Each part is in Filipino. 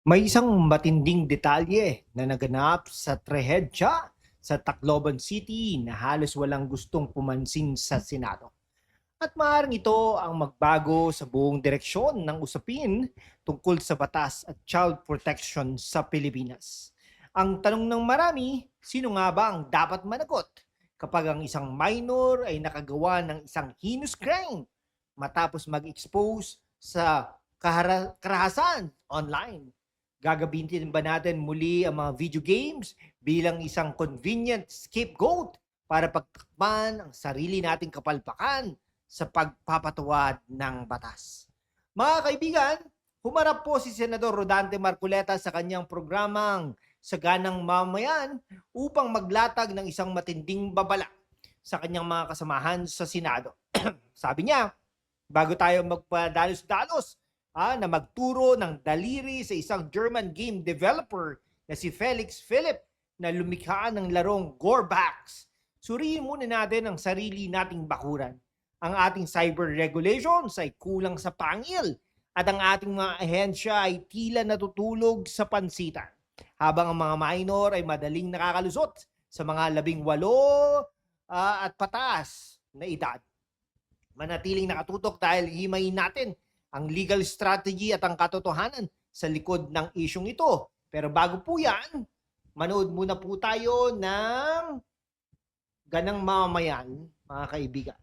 May isang matinding detalye na naganap sa trahedya sa Tacloban City na halos walang gustong pumansin sa Senado. At maaaring ito ang magbago sa buong direksyon ng usapin tungkol sa batas at child protection sa Pilipinas. Ang tanong ng marami, sino nga ba ang dapat managot kapag ang isang minor ay nakagawa ng isang heinous crime matapos mag-expose sa karahasan online? Gagabitin ba natin muli ang mga video games bilang isang convenient scapegoat para pagtakpan ang sarili nating kapalpakan sa pagpapatuwad ng batas? Mga kaibigan, humarap po si Senador Rodante Marcoleta sa kanyang programang Saganang Mamayan upang maglatag ng isang matinding babala sa kanyang mga kasamahan sa Senado. Sabi niya, bago tayo magpadalos-dalos na magturo ng daliri sa isang German game developer na si Felix Philip na lumikha ng larong Gorbacks, suriin muna natin ang sarili nating bakuran. Ang ating cyber regulations ay kulang sa pangil at ang ating mga ahensya ay tila natutulog sa pansitan, habang ang mga minor ay madaling nakakalusot sa mga 18 at pataas na edad. Manatiling nakatutok dahil himayin natin ang legal strategy at ang katotohanan sa likod ng isyong ito. Pero bago po yan, manood muna po tayo ng Ganang Mamayan, mga kaibigan.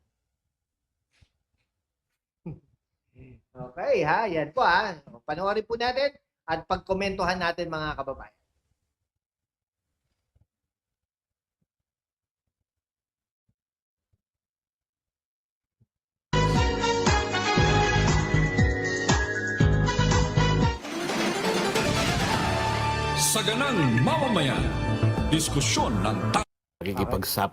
Okay ha, yan po ha. Panoorin po natin at pagkomentuhan natin mga kababayan. Saganang Mamamayan. Diskusyon ng Nakikipagsap.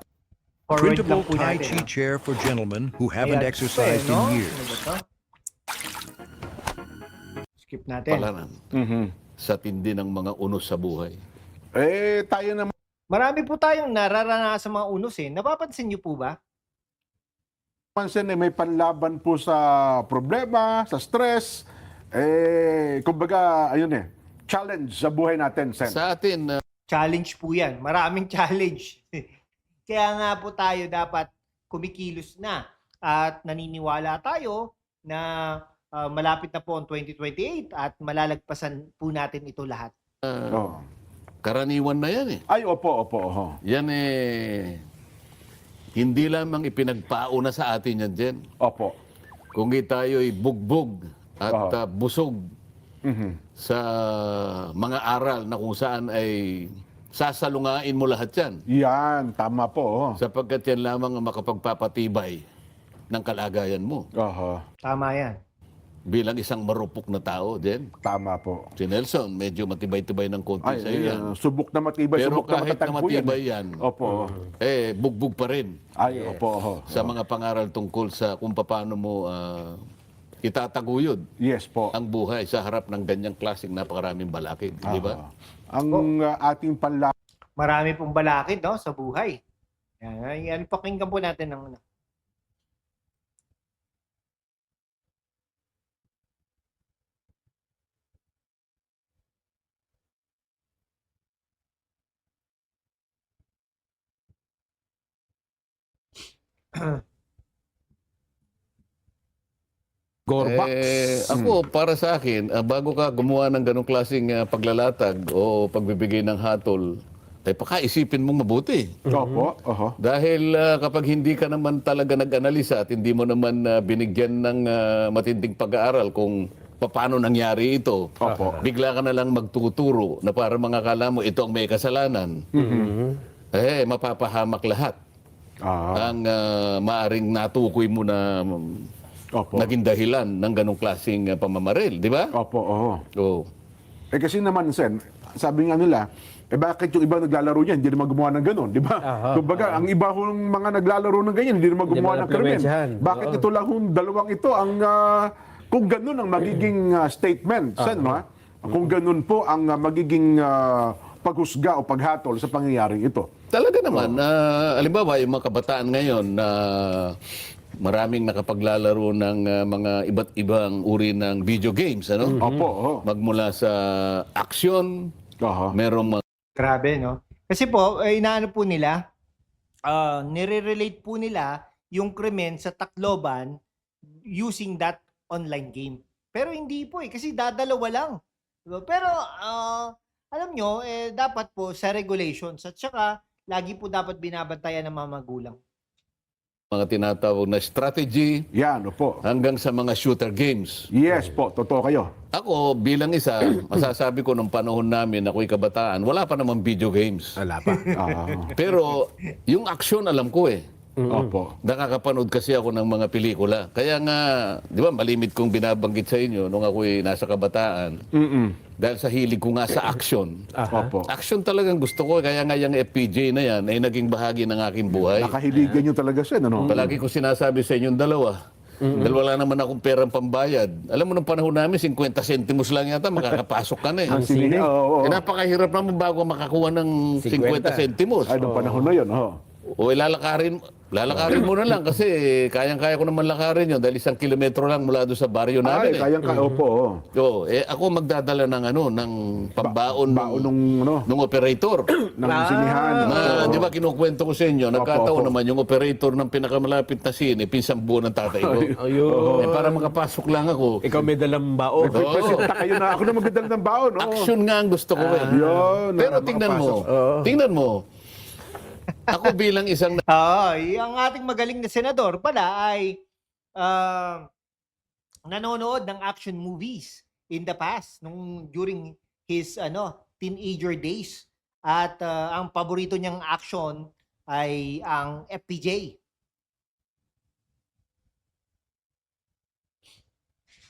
Forward lang Printable po Tai natin. Chi chair for gentlemen who haven't Ayan, exercised no? in years. Ano ba to? Skip natin. Palaran sa tindi ng mga unos sa buhay. Tayo naman Marami po tayong nararanasan mga unos eh. Napapansin niyo po ba? sen may panlaban po sa problema, sa stress. Kumbaga, ayun challenge sa buhay natin, Sen. Sa atin, Challenge po yan. Maraming challenge. Kaya nga po tayo dapat kumikilos na. At naniniwala tayo na malapit na po ang 2028 at malalagpasan po natin ito lahat. Oh. karaniwan na yan eh. Ay, opo. Yan hindi lamang ipinagpauna sa atin yan, Jen. Opo. Kung tayo'y bugbog at busog sa mga aral na kung saan ay sasalungain mo lahat yan. Yan, tama po. Sapagkat yan lamang ang makapagpapatibay ng kalagayan mo. Oho. Tama yan. Bilang isang marupok na tao, Jen. Tama po. Si Nelson, medyo matibay-tibay ng konti Ay, sa iyo yan. subok na matibay, Pero subok na kahit matatag na po yan. matibay yan, Opo. bugbog pa rin Ay, opo. sa mga pangaral tungkol sa kung paano mo itataguyod Yes po. ang buhay sa harap ng ganyang klaseng napakaraming balakid. Di ba? Ang ating panlaban, Marami pong balakid no, sa buhay. Yan, pakinggan po natin ng ano. Gorbacks. Ako, para sa akin, bago ka gumawa ng ganong klaseng paglalatag o pagbibigay ng hatol, ay pakaisipin mong mabuti. Opo. Oho. Dahil kapag hindi ka naman talaga nag-analisa at hindi mo naman binigyan ng matinding pag-aaral kung paano nangyari ito, bigla ka na lang magtuturo na para mga kala mo ito ang may kasalanan, mapapahamak lahat. Ang maaring natukoy mo na Opo. naging dahilan ng ganong klaseng pamamaril, di ba? Opo, oho. Oo. Kasi naman, Sen, sabi nga nila, bakit yung iba naglalaro niyan, hindi naman gumawa ng gano'n, di ba? Kumbaga, ang iba hong mga naglalaro ng ganyan, hindi naman gumawa ng krimen. Bakit ito lang hong dalawang ito ang, kung gano'n ang magiging statement, Sen, no? Kung gano'n po ang magiging paghusga o paghatol sa pangyayaring ito. Talaga naman, halimbawa yung mga kabataan ngayon na maraming nakapaglalaro ng mga iba't ibang uri ng video games, ano? Opo, oo. Magmula sa action, Aha. merong mga Grabe, no? Kasi po, inaano po nila, nire-relate po nila yung krimen sa Tacloban using that online game. Pero hindi po kasi dadalawa lang. Diba? Pero alam nyo, dapat po sa regulations at saka lagi po dapat binabantayan ng mga magulang. tinatawag na strategy Yan, opo. hanggang sa mga shooter games. Yes po, totoo kayo. Ako, bilang isa, masasabi ko nung panahon namin, ako'y kabataan, wala pa namang video games. Wala pa. Ah, Pero yung action alam ko eh. opo. Nakakapanood kasi ako ng mga pelikula. Kaya nga, di ba, malimit kong binabanggit sa inyo nung ako'y nasa kabataan. Dahil sa hilig ko nga sa action. Opo. Action talagang gusto ko. Kaya nga yung FPJ na yan ay naging bahagi ng aking buhay. Nakahiligan nyo talaga siya, ano? Palagi ko sinasabi sa inyong dalawa. Dahil wala naman akong perang pambayad. Alam mo, nung panahon namin, 50 centimos lang yata, makakapasok ka na eh. Ang sine. Oo, oo. Napakahirap naman bago makakuha ng 50 centimos. Ay, nung panahon na yun, oo. O lalakarin mo na lang kasi kayang-kaya ko naman lakarin yun dahil 1 kilometro lang mula doon sa baryo namin. Ay, kayang opo, oo. Ako magdadala ng ng pambaon Baon nung operator. ng sinihan. Na, di ba kinukwento ko sa inyo, nagkataon opo. naman yung operator ng pinakamalapit na sine, pinsang buo ng tatay ko. Ayun. Para makapasok lang ako. Ikaw may dalang baon. Presenta kayo na ako na magdadala ng baon, oo. Action nga ang gusto ko eh. Yun. Pero na tingnan mo. Ako bilang isang Ang ating magaling na senador pala ay nanonood ng action movies in the past during his teenager days at ang paborito niyang action ay ang FPJ.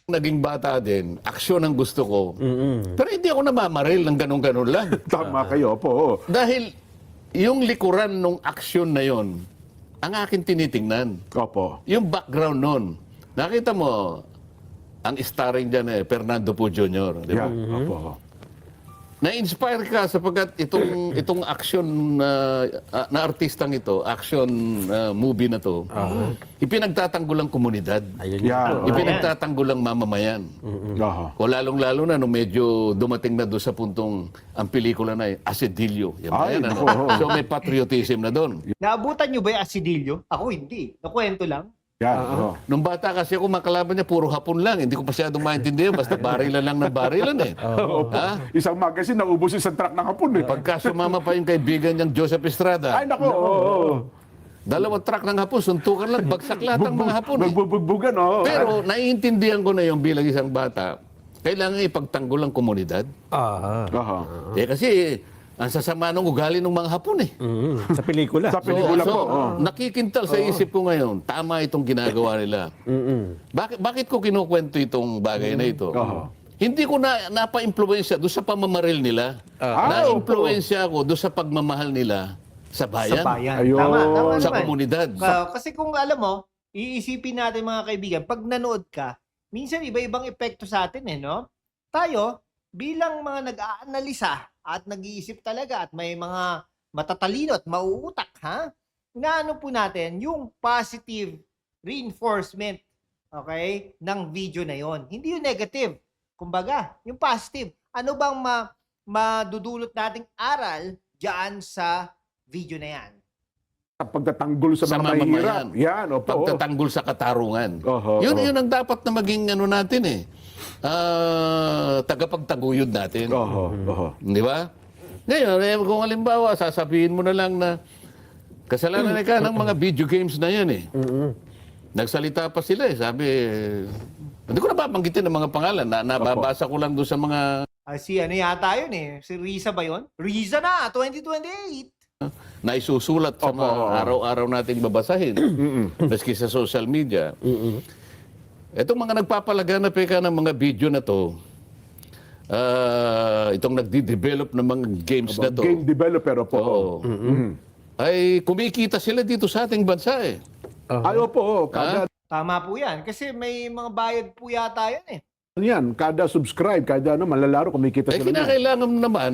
naging bata din, aksyon ang gusto ko. Pero hindi ako namamaril ng ganun-ganun lang. Tama kayo, po. Oo. Dahil yung likuran ng aksyon na yon, ang akin tinitingnan. Opo. Yung background nun. Nakita mo, ang starring dyan Fernando Poe Jr. Di ba? Yan, opo. Na-inspire ka sapagkat itong action na artistang ito, action movie na to, ipinagtatanggol ang komunidad. Ayun Yan. Ipinagtatanggol ang mamamayan. Aha. O lalong-lalo na nung medyo dumating na doon sa puntong ang pelikula na Asidilyo. Yan ba Ay, yan, ano? nako. So may patriotism na doon. Naabutan niyo ba yung Asidilyo? Ako hindi. Nakwento lang. Yan, oo. Nung bata kasi ako, makalaban niya, puro hapon lang. Hindi ko masyadong maintindihan. Basta barilan lang ng barilan eh. Opo. Ha? Isang magazine, naubos isang truck ng hapon eh. Pagka sumama pa yung kaibigan niyang Joseph Estrada, Ay, nako. Oo. dalawang truck ng hapon, suntukan lang, bagsak lahat ng mga hapon eh. Magbubugbugan, oo. Pero naiintindihan ko na yung bilang isang bata, kailangan ipagtanggol ang komunidad. Aha. Kasi ang sasama ng ugali ng mga hapon eh. Sa pelikula. Sa pelikula po. oo. Nakikintal sa isip ko ngayon, tama itong ginagawa nila. Bakit ko kinukwento itong bagay na ito? Oo. Hindi ko napa-impluensya doon sa pamamaril nila. Na-impluensya ako doon sa pagmamahal nila sa bayan, Sa bayan. Ayun. Tama sa naman. komunidad. Kasi kung alam mo, iisipin natin mga kaibigan, pag nanood ka, minsan iba-ibang epekto sa atin no? Tayo, bilang mga nag-aanalisa at nag-iisip talaga at may mga matatalino at mauutak, inaano po natin yung positive reinforcement, okay, ng video na yon. Hindi yung negative. Kumbaga, yung positive. Ano bang madudulot nating aral diyan sa video na yan? Pagtatanggol sa Sa mga mahihirap. mamamayan. Yan, opo. Pagtatanggol sa katarungan. Oho, yun, oho. yun ang dapat na maging natin eh. Tagapagtaguyod natin. Oho, oho. Di ba? Ngayon, kung halimbawa, sasabihin mo na lang na kasalanan ka ng mga video games na yan eh. Nagsalita pa sila eh. Sabi, hindi ko napapanggitin ng mga pangalan. Nababasa ko lang doon sa mga Si ano yata yun Si Riza ba yun? Riza na, 2028. na isusulat sa mga araw-araw nating babasahin. Maski sa social media. Itong mga nagpapalaganap ng mga video na to, itong nagdi-develop ng mga games na to, Game developer, opo. oo, ay kumikita sila dito sa ating bansa eh. Ay, opo. Kada, Tama po yan. Kasi may mga bayad po yata yan yan, kada subscribe, kada malalaro, kumikita Eh, sila niyan. kinakailangan naman,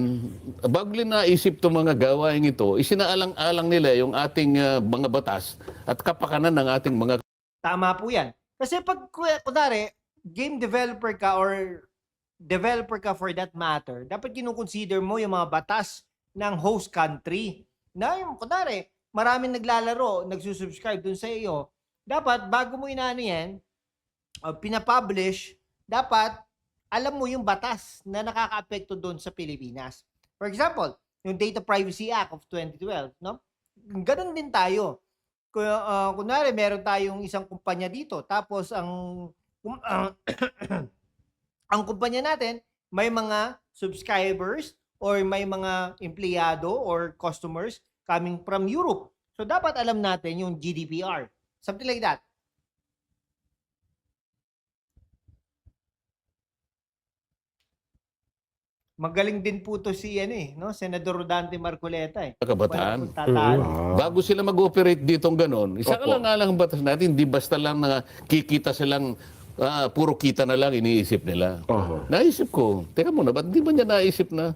bago naisip itong mga gawain ito, isinaalang-alang nila yung ating mga batas at kapakanan ng ating mga Tama po yan. Kasi pag, kunwari, game developer ka or developer ka for that matter, dapat kinukonsider mo yung mga batas ng host country. Na yung, kunwari, maraming naglalaro, nagsusubscribe dun sa iyo. Dapat, bago mo inaano yan, pinapublish, dapat alam mo yung batas na nakaka-apekto doon sa Pilipinas. For example, yung Data Privacy Act of 2012, no? Ganun din tayo. Kunwari, meron tayong isang kumpanya dito, tapos ang kumpanya natin, may mga subscribers or may mga empleyado or customers coming from Europe. So, dapat alam natin yung GDPR. Something like that. Magaling din po to si no? Senador Rodante Marcoleta eh. Kabataan. Wala pong tatalo. Bago sila mag-operate ditong ganon, isa ka lang nga lang ang batas natin, hindi basta lang na kikita silang puro kita na lang iniisip nila. Naisip ko, teka muna, ba't di ba niya naisip na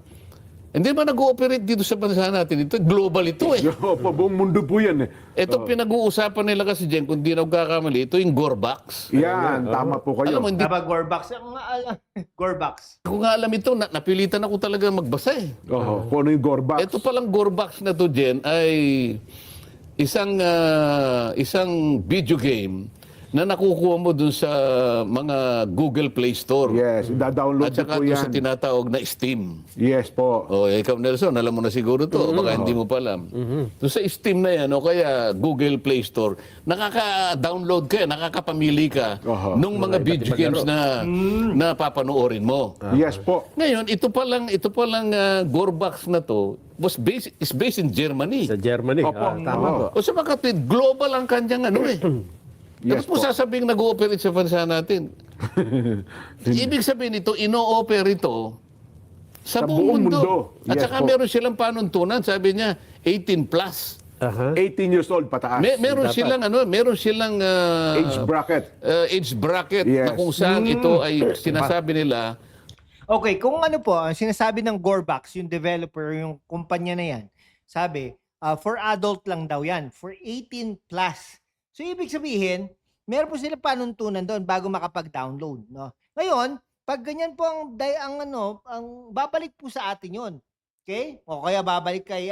hindi ba nag-ooperate dito sa bansa natin? Ito, global ito eh. Opo, buong mundo po yan eh. Ito pinag-uusapan nila kasi dyan, kung di nagkakamali, ito yung Gorbax. Yan, tama po kayo. Alam mo, hindi Diba, Gorbax? Gorbax. ko nga alam ito, napilitan ako talaga magbasa eh. Kung ano yung Gorbax. Ito palang Gorbax na to, Jen, ay isang video game na nakukuha mo dun sa mga Google Play Store. Yes, da-download At saka po dun yan. sa tinatawag na Steam. Yes po. O, ikaw Nelson, alam mo na siguro to. Baka hindi mo pa alam. Doon sa Steam na yan, o kaya Google Play Store, nakaka-download ka, nakakapamili ka nung mga video games na papanoorin mo. Yes po. Ngayon, ito palang Gorbax na to is based in Germany. Sa Germany. Opo. Tama po. O sa makatwid, global ang kanyang Yes Tapos po sasabing nag-ooperate sa bansa natin. Ibig sabihin ito, ino-operate ito sa buong mundo. At Yes saka po. meron silang panuntunan, sabi niya, 18 plus. 18 years old pataas. Meron silang Age bracket. age bracket Yes. na kung saan ito ay sinasabi nila. Okay, kung ano po, ang sinasabi ng Gorbax, yung developer, yung kumpanya na yan, sabi, for adult lang daw yan, for 18 plus. So, ibig sabihin, meron po sila panuntunan doon bago makapag-download, no? Ngayon, pag ganyan po ang babalik po sa atin 'yon. Okay? O kaya babalik kay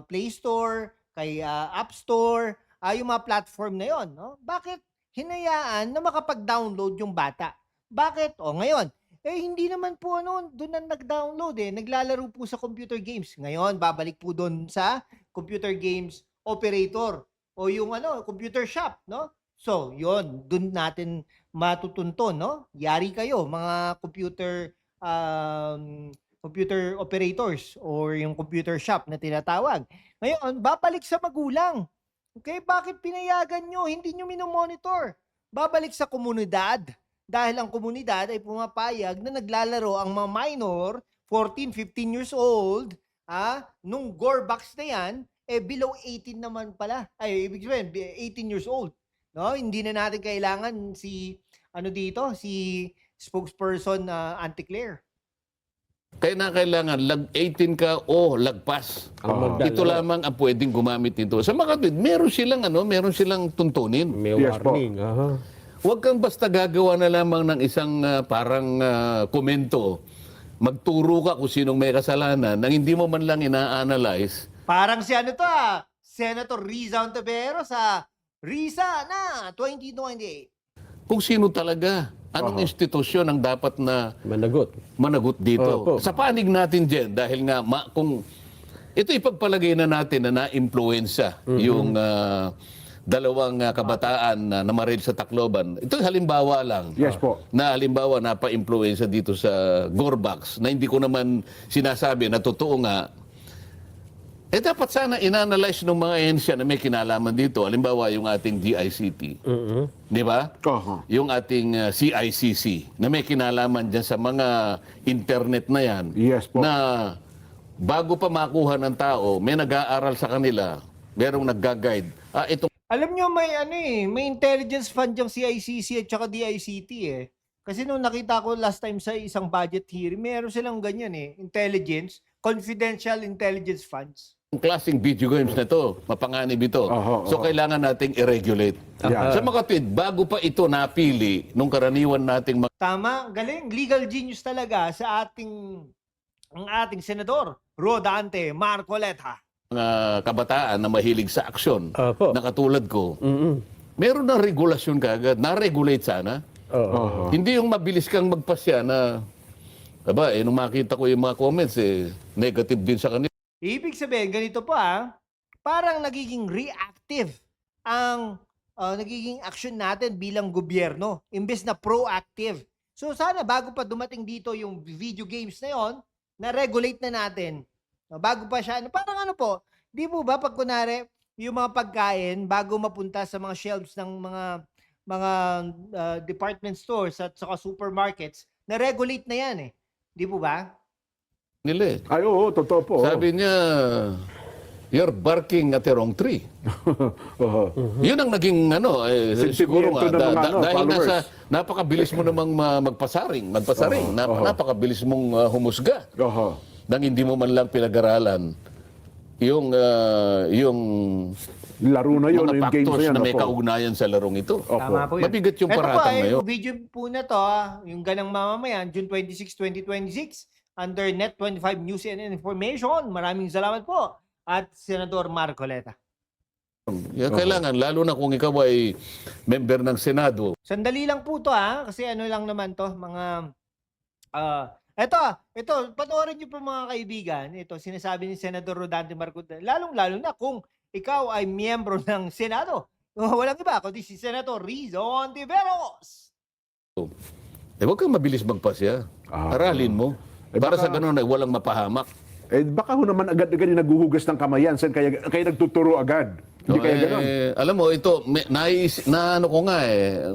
Play Store, kay App Store, yung mga platform na 'yon, no? Bakit hinayaan na makapag-download yung bata? Bakit? O ngayon, hindi naman po doon na nag-download naglalaro po sa computer games. Ngayon, babalik po doon sa computer games operator o yung computer shop, no? So, yon, doon natin matutunto, no? Yari kayo, mga computer operators or yung computer shop na tinatawag. Ngayon, babalik sa magulang. Okay, bakit pinayagan nyo? Hindi nyo minomonitor. Babalik sa komunidad. Dahil ang komunidad ay pumapayag na naglalaro ang mga minor, 14, 15 years old, nung Gorbax na yan, below 18 naman pala. Ay, ibig sabihin, 18 years old. No? Hindi na natin kailangan si spokesperson Auntie Claire. Kaya kailangan 18 ka o lagpas. Ito lamang ang pwedeng gumamit nito. Sa makatwid, meron silang tuntunin. May Yes po. warning. Huwag kang basta gagawa na lamang ng isang parang komento. Magturo ka kung sinong may kasalanan nang hindi mo man lang ina-analyze. Parang si Senator Riza Ontiveros sa Riza na 2028. Kung sino talaga, anong institusyon ang dapat na managot dito. Opo. Sa panig natin dyan, dahil nga kung ito ipagpalagay na natin na na-influensya yung dalawang kabataan na namaril sa Tacloban. Ito halimbawa lang. Yes po. Na halimbawa napa-influensya dito sa Gorbax na hindi ko naman sinasabi na totoo nga. Dapat sana in-analyze ng mga ahensya na may kinalaman dito. Halimbawa, yung ating DICT. Di ba? Yung ating CICC na may kinalaman dyan sa mga internet na yan. Yes po. Na bago pa makuha ng tao, may nag-aaral sa kanila, merong nag-guide. Alam nyo, may intelligence fund yung CICC at saka DICT Kasi nung nakita ko last time sa isang budget hearing, meron silang ganyan confidential intelligence funds. klaseng video games na to, mapanganib ito. So kailangan nating i-regulate. Yeah. Sa mga kapatid, bago pa ito napili nung karaniwan nating Tama, galing. Legal genius talaga sa ang ating senador, Rodante Marcoleta. mga kabataan na mahilig sa aksyon, Opo. na katulad ko, meron ng regulasyon kaagad, na-regulate sana. Hindi yung mabilis kang magpasya na, nung makita ko yung mga comments, negative din sa kanila. Ibig sabihin, ganito pa, parang nagiging reactive ang nagiging action natin bilang gobyerno, imbes na proactive. So sana bago pa dumating dito yung video games na yon, na-regulate na natin. Bago pa siya, parang ano po, di mo ba pag kunwari, yung mga pagkain, bago mapunta sa mga shelves ng mga department stores at saka supermarkets, na-regulate na yan eh. Di po ba? Nila. Ay, oo, totoo po. Sabi niya, you're barking at the wrong tree. Yun ang naging siguro nga, Sentimiento ng mga, dahil followers. napakabilis mo namang magpasaring, napakabilis mong humusga. Nang hindi mo man lang pinag-aralan yung Laro na yun, mga yung games factors na yan. na may opo. kaugnayan sa larong ito. Tama po yun. Mabigat yung Ito paratang po, ngayon. yung video po na to, yung ganang mamamayan, June 26, 2026, under Net 25 News and Information. Maraming salamat po. At Senador Marcoleta. Kailangan, lalo na kung ikaw ay member ng Senado. Sandali lang po to kasi ano lang naman to, mga ito, panoorin niyo po mga kaibigan. Ito, sinasabi ni Senador Rodante Marcoleta, lalong-lalo na kung ikaw ay miyembro ng Senado. Walang iba, kundi si Senator Rizzo Ontiveros. Huwag kang mabilis magpasya. Aralin mo. Para sa ganun ay walang mapahamak. Baka ho naman agad-agad yung naghuhugas ng kamayan, sen, kaya nagtuturo agad. Hindi kaya gano'n. Alam mo, ito, ano ko nga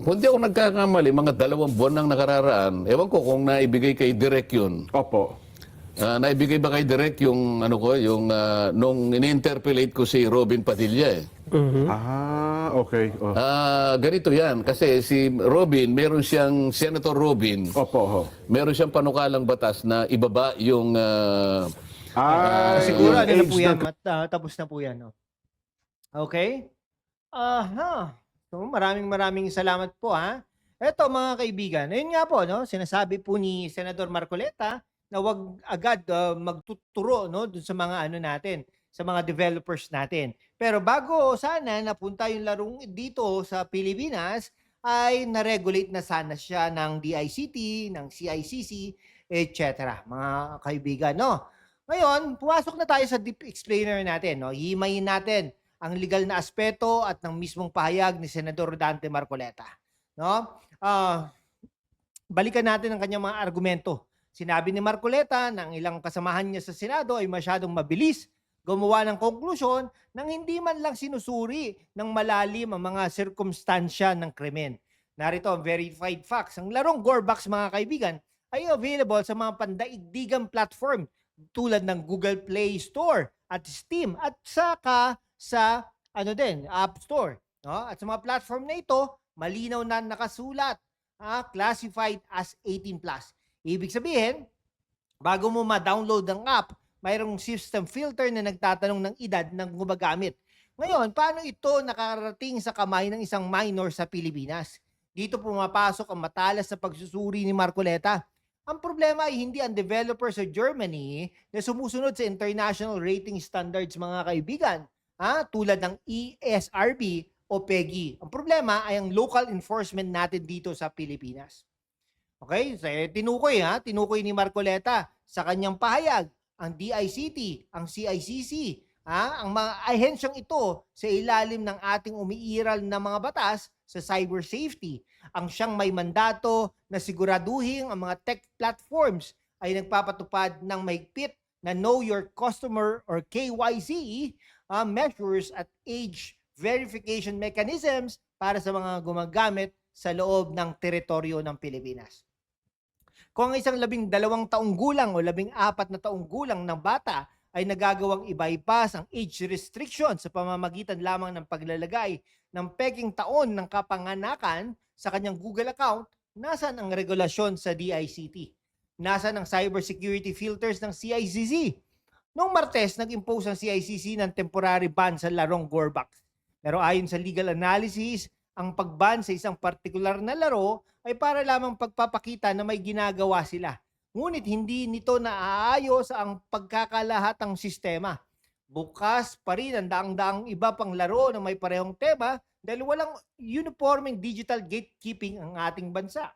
kung di ako nagkakamali, mga 2 buwan nang nakararaan, ewan ko kung naibigay kay Direk yun. Opo. Naibigay ba kay Direk yung, nung ini-interpellate ko si Robin Padilla Okay. ganito yan, kasi si Robin, meron siyang, Senator Robin, Opo. meron siyang panukalang batas na ibaba yung, Siguro yung ano na age po yan, ng- tapos na po yan. No? Okay? So maraming salamat po Eto mga kaibigan, ayun nga po, no, sinasabi po ni Senador Marcoleta na wag agad magtuturo no dun sa mga natin, sa mga developers natin. Pero bago sana napunta yung larong dito sa Pilipinas, ay na-regulate na sana siya ng DICT, ng CICC, etc. Mga kaibigan, no? Ngayon, pumasok na tayo sa deep explainer natin, no? Himayin natin ang legal na aspeto at ng mismong pahayag ni Senador Dante Marcoleta, no? Balikan natin ang kanyang mga argumento. Sinabi ni Marcoleta na ang ilang kasamahan niya sa Senado ay masyadong mabilis gumawa ng konklusyon nang hindi man lang sinusuri ng malalim ang mga sirkumstansya ng krimen. Narito ang verified facts. Ang larong Gorebox, mga kaibigan, ay available sa mga pandaigdigang platform tulad ng Google Play Store at Steam at saka sa App Store. No? At sa mga platform na ito, malinaw na nakasulat, classified as 18+. Ibig sabihin, bago mo ma-download ang app, mayroong system filter na nagtatanong ng edad ng gumagamit. Ngayon, paano ito nakarating sa kamay ng isang minor sa Pilipinas? Dito pumapasok ang matalas na pagsusuri ni Marcoleta. Ang problema ay hindi ang developer sa Germany na sumusunod sa international rating standards, mga kaibigan, tulad ng ESRB o PEGI. Ang problema ay ang local enforcement natin dito sa Pilipinas. Okay? So, tinukoy ni Marcoleta sa kanyang pahayag ang DICT, ang CICC, ang mga ahensyang ito sa ilalim ng ating umiiral na mga batas sa cyber safety, ang siyang may mandato na siguraduhin ang mga tech platforms ay nagpapatupad ng mahigpit na Know Your Customer or KYC measures at age verification mechanisms para sa mga gumagamit sa loob ng teritoryo ng Pilipinas. Kung ang isang 12 taong gulang o 14 na taong gulang ng bata ay nagagawang i-bypass ang age restriction sa pamamagitan lamang ng paglalagay ng peking taon ng kapanganakan sa kanyang Google account, nasaan ang regulasyon sa DICT? Nasaan ang cybersecurity filters ng CICC? Noong Martes, nag-impose ang CICC ng temporary ban sa larong Gorbak. Pero ayon sa legal analysis, ang pagban sa isang partikular na laro ay para lamang pagpapakita na may ginagawa sila. Ngunit hindi nito naaayos ang pagkakalahatang sistema. Bukas pa rin ang daang-daang iba pang laro na may parehong tema dahil walang uniforming digital gatekeeping ang ating bansa.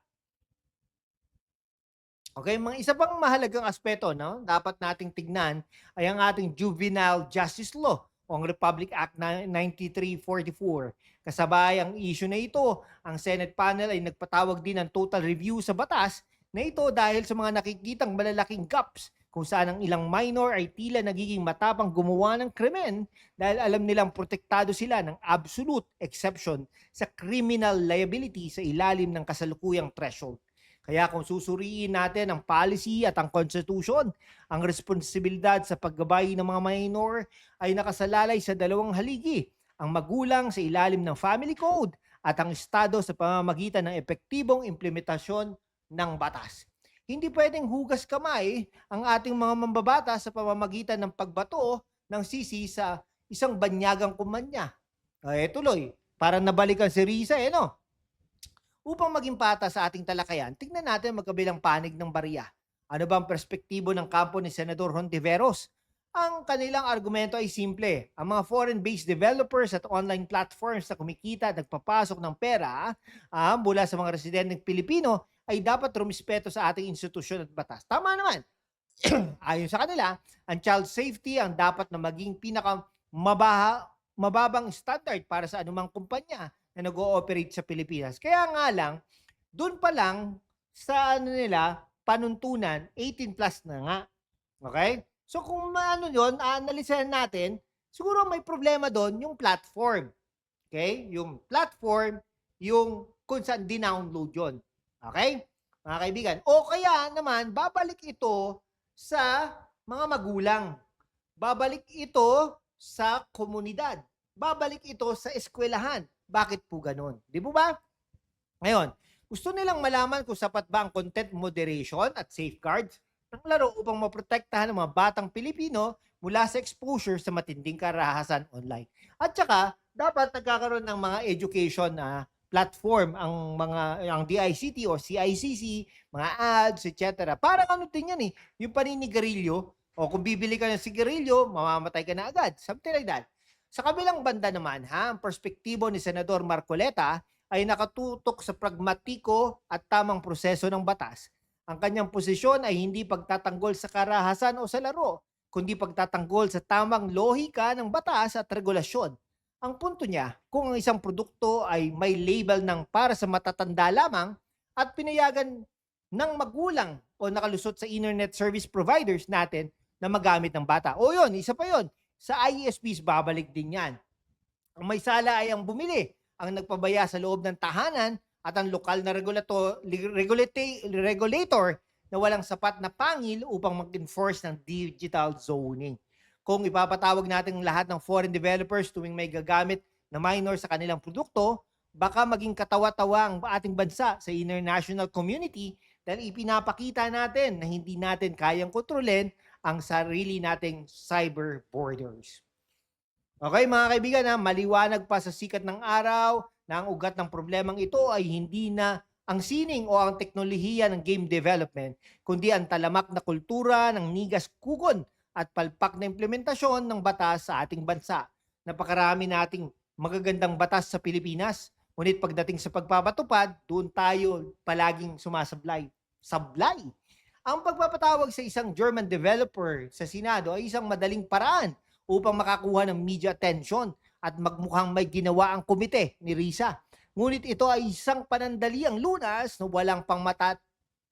Okay, mga isa pang mahalagang aspeto, no, dapat nating tignan ay ang ating Juvenile Justice Law o ang Republic Act 9344. Kasabay ang issue na ito, ang Senate panel ay nagpatawag din ng total review sa batas na ito dahil sa mga nakikitang malalaking gaps kung saan ang ilang minor ay tila nagiging matapang gumawa ng krimen dahil alam nilang protektado sila ng absolute exception sa criminal liability sa ilalim ng kasalukuyang threshold. Kaya kung susuriin natin ang policy at ang constitution, ang responsibilidad sa paggabay ng mga minor ay nakasalalay sa dalawang haligi, ang magulang sa ilalim ng family code at ang estado sa pamamagitan ng epektibong implementasyon ng batas. Hindi pwedeng hugas kamay ang ating mga mambabata sa pamamagitan ng pagbato ng sisi sa isang banyagang kumanya. Tuloy, parang nabalikan si Risa, no? Upang maging patas sa ating talakayan, tignan natin magkabilang panig ng barya. Ano ba ang perspektibo ng kampo ni Senador Hontiveros? Ang kanilang argumento ay simple. Ang mga foreign-based developers at online platforms na kumikita at nagpapasok ng pera mula sa mga residenteng Pilipino ay dapat rumispeto sa ating institusyon at batas. Tama naman. Ayon sa kanila, ang child safety ang dapat na maging mababang standard para sa anumang kumpanya na nag-ooperate sa Pilipinas. Kaya nga lang, doon pa lang sa panuntunan, 18 plus na nga. Okay? So kung ano yun, aanalisahan natin, siguro may problema doon yung platform. Okay? Yung platform, yung kung saan dinownload yun. Okay? Mga kaibigan. O kaya naman, babalik ito sa mga magulang. Babalik ito sa komunidad. Babalik ito sa eskwelahan. Bakit po ganun? Di po ba? Ngayon, gusto nilang malaman kung sapat ba ang content moderation at safeguards ng laro upang maprotektahan ang mga batang Pilipino mula sa exposure sa matinding karahasan online. At saka, dapat nagkakaroon ng mga education na platform ang DICT o CICC, mga ads, etc. Parang ano din yan yung paninigarilyo, o kung bibili ka ng sigarilyo, mamamatay ka na agad. Something like that. Sa kabilang banda naman, ang perspektibo ni Senador Marcoleta ay nakatutok sa pragmatiko at tamang proseso ng batas. Ang kanyang posisyon ay hindi pagtatanggol sa karahasan o sa laro, kundi pagtatanggol sa tamang lohika ng batas at regulasyon. Ang punto niya, kung ang isang produkto ay may label ng para sa matatanda lamang at pinayagan ng magulang o nakalusot sa internet service providers natin na magamit ng bata. O yun, isa pa yun. Sa ISPs, babalik din yan. Ang may sala ay ang bumili, ang nagpabaya sa loob ng tahanan at ang lokal na regulator na walang sapat na pangil upang mag-enforce ng digital zoning. Kung ipapatawag natin lahat ng foreign developers tuwing may gagamit na minor sa kanilang produkto, baka maging katawa-tawa ang ating bansa sa international community dahil ipinapakita natin na hindi natin kayang kontrolin ang sarili nating cyber borders. Okay mga kaibigan, maliwanag pa sa sikat ng araw na ang ugat ng problemang ito ay hindi na ang sining o ang teknolohiya ng game development, kundi ang talamak na kultura ng nigas kugon at palpak na implementasyon ng batas sa ating bansa. Napakarami nating magagandang batas sa Pilipinas, ngunit pagdating sa pagpapatupad, doon tayo palaging sumasablay. Sablay! Ang pagpapatawag sa isang German developer sa Senado ay isang madaling paraan upang makakuha ng media attention at magmukhang may ginawa ang komite ni Risa. Ngunit ito ay isang panandaliang lunas na walang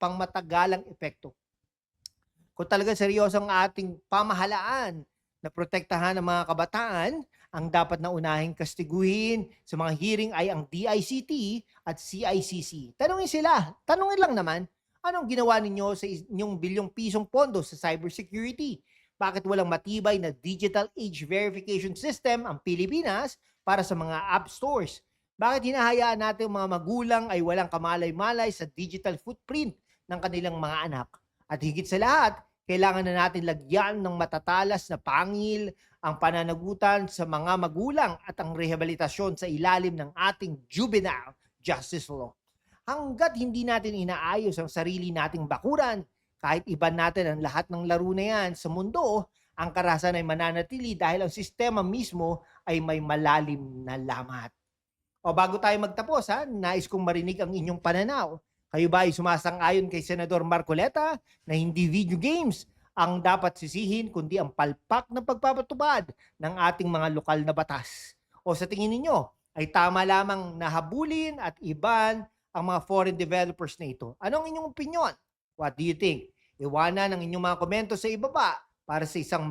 pangmatagalang epekto. Kung talagang seryoso ang ating pamahalaan na protektahan ang mga kabataan, ang dapat na unahing kastiguhin sa mga hearing ay ang DICT at CICC. Tanungin lang naman, anong ginawa ninyo sa inyong bilyong pisong pondo sa cybersecurity? Bakit walang matibay na digital age verification system ang Pilipinas para sa mga app stores? Bakit hinahayaan natin mga magulang ay walang kamalay-malay sa digital footprint ng kanilang mga anak? At higit sa lahat, kailangan na natin lagyan ng matatalas na pangil ang pananagutan sa mga magulang at ang rehabilitasyon sa ilalim ng ating juvenile justice law. Hanggat hindi natin inaayos ang sarili nating bakuran, kahit iban natin ang lahat ng laro na yan sa mundo, ang karahasan ay mananatili dahil ang sistema mismo ay may malalim na lamat. O bago tayo magtapos, nais kong marinig ang inyong pananaw. Kayo ba ay sumasang-ayon kay Senador Marcoleta na hindi video games ang dapat sisihin kundi ang palpak na pagpapatupad ng ating mga lokal na batas? O sa tingin ninyo ay tama lamang nahabulin at iban ang mga foreign developers na ito? Anong inyong opinion? What do you think? Iwanan ang inyong mga komento sa ibaba para sa isang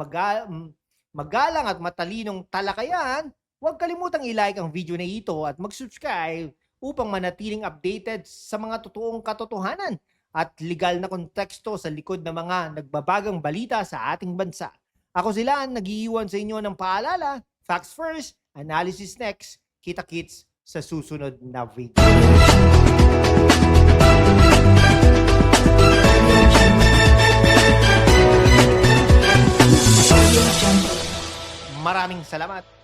magalang at matalinong talakayan. Huwag kalimutang i-like ang video na ito at mag-subscribe upang manatiling updated sa mga totoong katotohanan at legal na konteksto sa likod ng mga nagbabagang balita sa ating bansa. Ako sila ang nag-iiwan sa inyo ng paalala, facts first, analysis next, kita-kits sa susunod na video. Maraming salamat.